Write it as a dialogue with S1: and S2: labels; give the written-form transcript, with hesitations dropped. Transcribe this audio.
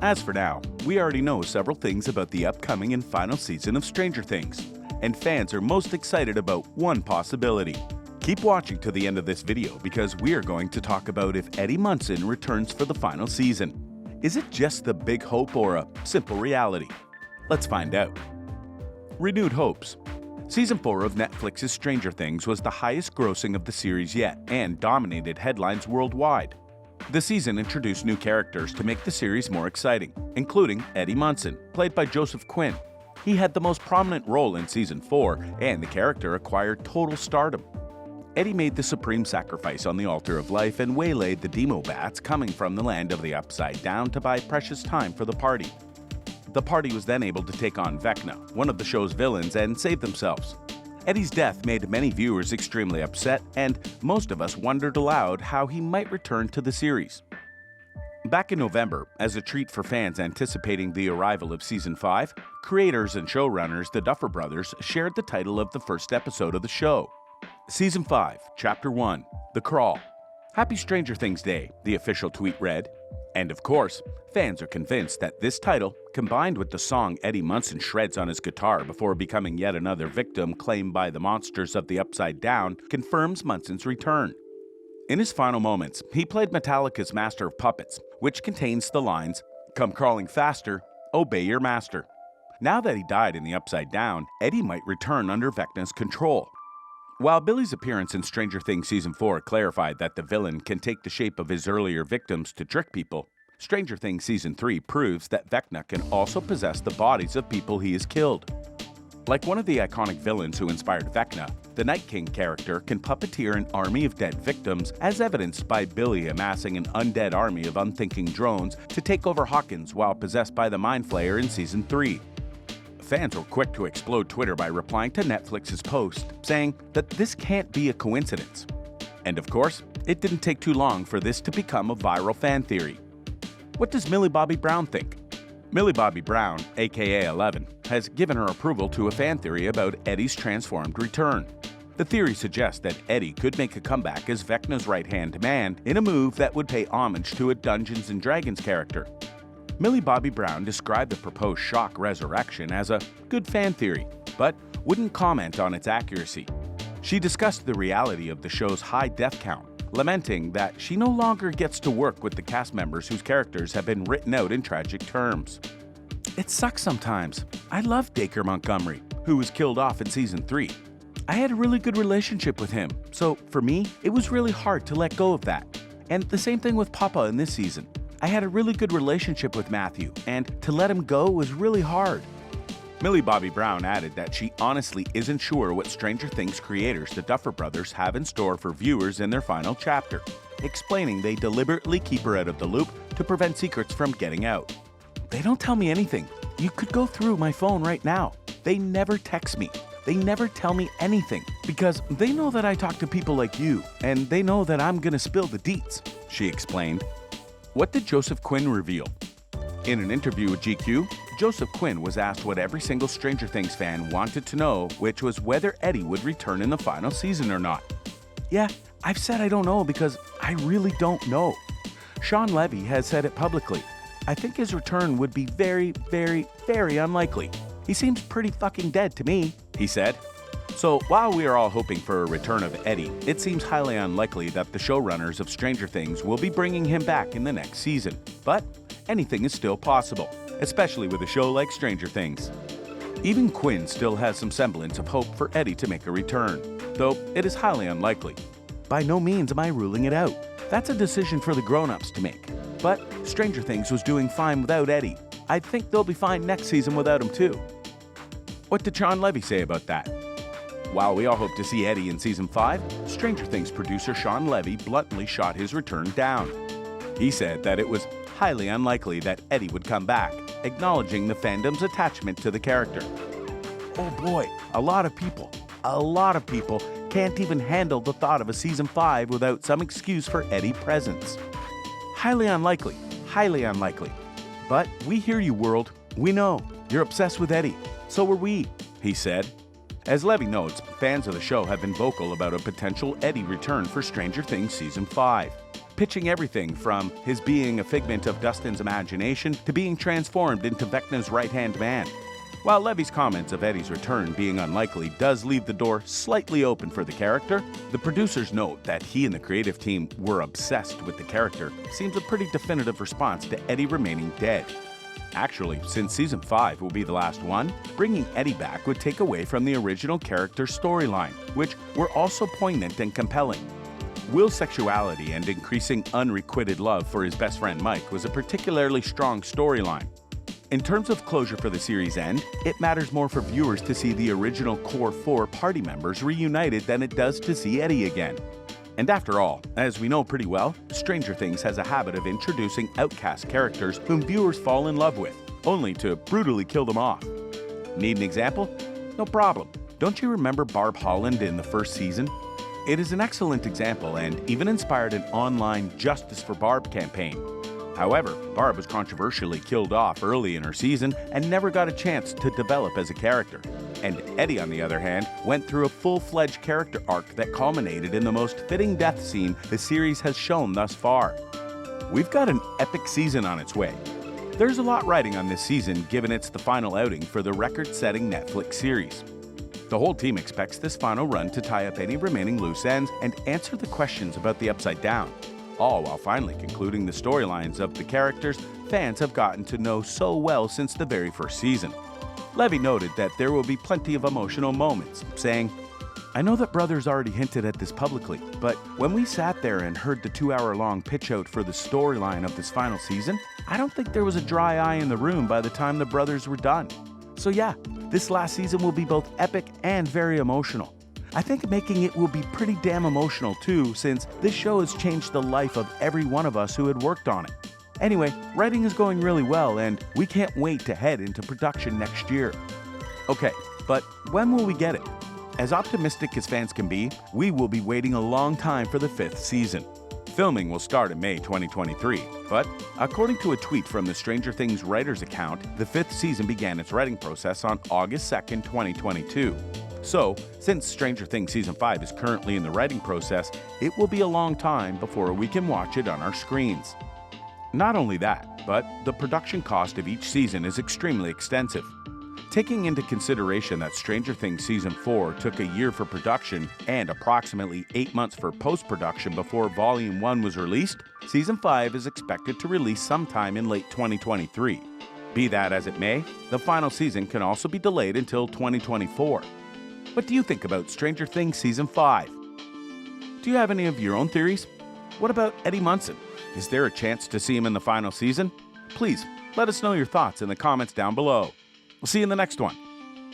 S1: As for now, we already know several things about the upcoming and final season of Stranger Things, and fans are most excited about one possibility. Keep watching to the end of this video because we are going to talk about if Eddie Munson returns for the final season. Is it just the big hope or a simple reality? Let's find out. Renewed hopes. Season 4 of Netflix's Stranger Things was the highest grossing of the series yet and dominated headlines worldwide. The season introduced new characters to make the series more exciting, including Eddie Munson, played by Joseph Quinn. He had the most prominent role in Season 4, and the character acquired total stardom. Eddie made the supreme sacrifice on the altar of life and waylaid the Demobats coming from the land of the Upside Down to buy precious time for the party. The party was then able to take on Vecna, one of the show's villains, and save themselves. Eddie's death made many viewers extremely upset, and most of us wondered aloud how he might return to the series. Back in November, as a treat for fans anticipating the arrival of Season 5, creators and showrunners the Duffer Brothers shared the title of the first episode of the show. Season 5, Chapter 1, The Crawl. Happy Stranger Things Day, the official tweet read. And of course, fans are convinced that this title, combined with the song Eddie Munson shreds on his guitar before becoming yet another victim claimed by the monsters of the Upside Down, confirms Munson's return. In his final moments, he played Metallica's Master of Puppets, which contains the lines, "Come crawling faster, obey your master." Now that he died in the Upside Down, Eddie might return under Vecna's control. While Billy's appearance in Stranger Things Season 4 clarified that the villain can take the shape of his earlier victims to trick people, Stranger Things Season 3 proves that Vecna can also possess the bodies of people he has killed. Like one of the iconic villains who inspired Vecna, the Night King character can puppeteer an army of dead victims, as evidenced by Billy amassing an undead army of unthinking drones to take over Hawkins while possessed by the Mind Flayer in Season 3. Fans were quick to explode Twitter by replying to Netflix's post, saying that this can't be a coincidence. And of course, it didn't take too long for this to become a viral fan theory. What does Millie Bobby Brown think? Millie Bobby Brown, aka 11, has given her approval to a fan theory about Eddie's transformed return. The theory suggests that Eddie could make a comeback as Vecna's right-hand man in a move that would pay homage to a Dungeons & Dragons character. Millie Bobby Brown described the proposed shock resurrection as a good fan theory, but wouldn't comment on its accuracy. She discussed the reality of the show's high death count, lamenting that she no longer gets to work with the cast members whose characters have been written out in tragic terms. It sucks sometimes. I love Dacre Montgomery, who was killed off in Season 3. I had a really good relationship with him, so for me, it was really hard to let go of that. And the same thing with Papa in this season. I had a really good relationship with Matthew, and to let him go was really hard. Millie Bobby Brown added that she honestly isn't sure what Stranger Things creators the Duffer Brothers have in store for viewers in their final chapter, explaining they deliberately keep her out of the loop to prevent secrets from getting out. They don't tell me anything. You could go through my phone right now. They never text me. They never tell me anything because they know that I talk to people like you, and they know that I'm gonna spill the deets, she explained. What did Joseph Quinn reveal? In an interview with GQ, Joseph Quinn was asked what every single Stranger Things fan wanted to know, which was whether Eddie would return in the final season or not. Yeah, I've said I don't know because I really don't know. Sean Levy has said it publicly. I think his return would be very, very, very unlikely. He seems pretty fucking dead to me, he said. So while we are all hoping for a return of Eddie, it seems highly unlikely that the showrunners of Stranger Things will be bringing him back in the next season. But anything is still possible, especially with a show like Stranger Things. Even Quinn still has some semblance of hope for Eddie to make a return, though it is highly unlikely. By no means am I ruling it out. That's a decision for the grown-ups to make. But Stranger Things was doing fine without Eddie. I think they'll be fine next season without him too. What did Sean Levy say about that? While we all hope to see Eddie in Season 5, Stranger Things producer Sean Levy bluntly shot his return down. He said that it was highly unlikely that Eddie would come back, acknowledging the fandom's attachment to the character. Oh boy, a lot of people can't even handle the thought of a Season 5 without some excuse for Eddie presence. Highly unlikely. But we hear you, world. We know. You're obsessed with Eddie. So are we, he said. As Levy notes, fans of the show have been vocal about a potential Eddie return for Stranger Things Season 5. pitching everything from his being a figment of Dustin's imagination to being transformed into Vecna's right-hand man. While Levy's comments of Eddie's return being unlikely does leave the door slightly open for the character, the producers note that he and the creative team were obsessed with the character seems a pretty definitive response to Eddie remaining dead. Actually, since Season 5 will be the last one, bringing Eddie back would take away from the original character's storyline, which were also poignant and compelling. Will's sexuality and increasing unrequited love for his best friend Mike was a particularly strong storyline. In terms of closure for the series' end, it matters more for viewers to see the original core 4 party members reunited than it does to see Eddie again. And after all, as we know pretty well, Stranger Things has a habit of introducing outcast characters whom viewers fall in love with, only to brutally kill them off. Need an example? No problem. Don't you remember Barb Holland in the first season? It is an excellent example and even inspired an online Justice for Barb campaign. However, Barb was controversially killed off early in her season and never got a chance to develop as a character. And Eddie, on the other hand, went through a full-fledged character arc that culminated in the most fitting death scene the series has shown thus far. We've got an epic season on its way. There's a lot riding on this season given it's the final outing for the record-setting Netflix series. The whole team expects this final run to tie up any remaining loose ends and answer the questions about the Upside Down, all while finally concluding the storylines of the characters fans have gotten to know so well since the very first season. Levy noted that there will be plenty of emotional moments, saying, "I know that brothers already hinted at this publicly, but when we sat there and heard the 2-hour-long pitch out for the storyline of this final season, I don't think there was a dry eye in the room by the time the brothers were done. So yeah, this last season will be both epic and very emotional. I think making it will be pretty damn emotional too, since this show has changed the life of every one of us who had worked on it. Anyway, writing is going really well and we can't wait to head into production next year." Okay, but when will we get it? As optimistic as fans can be, we will be waiting a long time for the 5th season. Filming will start in May 2023, but according to a tweet from the Stranger Things writers account, the 5th season began its writing process on August 2nd, 2022. So, since Stranger Things Season 5 is currently in the writing process, it will be a long time before we can watch it on our screens. Not only that, but the production cost of each season is extremely extensive. Taking into consideration that Stranger Things Season 4 took a year for production and approximately 8 months for post-production before Volume 1 was released, Season 5 is expected to release sometime in late 2023. Be that as it may, the final season can also be delayed until 2024. What do you think about Stranger Things Season 5? Do you have any of your own theories? What about Eddie Munson? Is there a chance to see him in the final season? Please, let us know your thoughts in the comments down below. We'll see you in the next one.